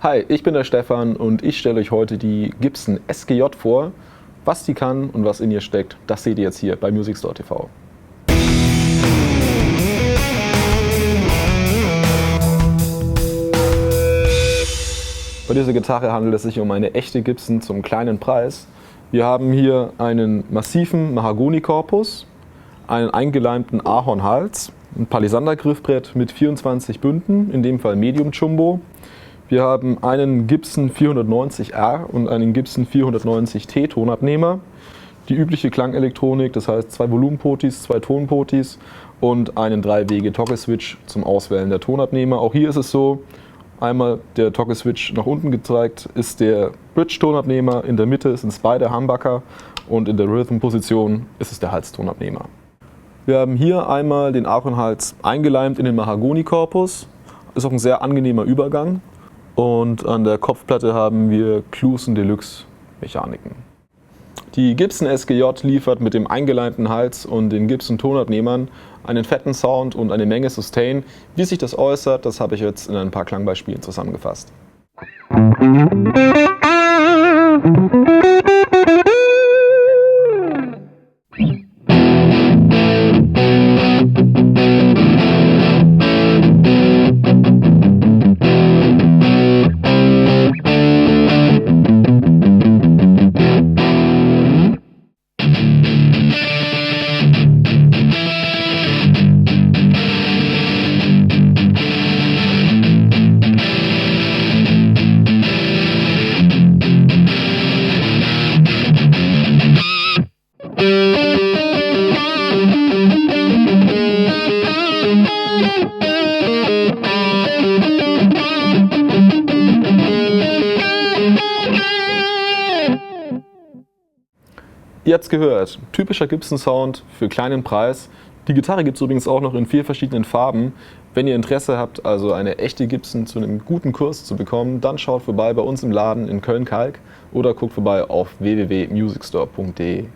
Hi, ich bin der Stefan und ich stelle euch heute die Gibson SGJ vor. Was die kann und was in ihr steckt, das seht ihr jetzt hier bei Music Store TV. Bei dieser Gitarre handelt es sich um eine echte Gibson zum kleinen Preis. Wir haben hier einen massiven Mahagoni-Korpus, einen eingeleimten Ahornhals, ein Palisander-Griffbrett mit 24 Bünden, in dem Fall Medium Jumbo. Wir haben einen Gibson 490R und einen Gibson 490T Tonabnehmer. Die übliche Klangelektronik, das heißt 2 Volumenpotis, 2 Tonpotis und einen 3-Wege-Toggle-Switch zum Auswählen der Tonabnehmer. Auch hier ist es so, einmal der Toggle-Switch nach unten gezeigt ist der Bridge-Tonabnehmer, in der Mitte sind es beide Humbucker und in der Rhythm-Position ist es der Halstonabnehmer. Wir haben hier einmal den Ahornhals eingeleimt in den Mahagoni-Korpus, ist auch ein sehr angenehmer Übergang. Und an der Kopfplatte haben wir Kluson Deluxe Mechaniken. Die Gibson SGJ liefert mit dem eingeleimten Hals und den Gibson Tonabnehmern einen fetten Sound und eine Menge Sustain. Wie sich das äußert, das habe ich jetzt in ein paar Klangbeispielen zusammengefasst. Ihr habt es gehört, typischer Gibson-Sound für kleinen Preis. Die Gitarre gibt es übrigens auch noch in 4 verschiedenen Farben. Wenn ihr Interesse habt, also eine echte Gibson zu einem guten Kurs zu bekommen, dann schaut vorbei bei uns im Laden in Köln-Kalk oder guckt vorbei auf www.musicstore.de.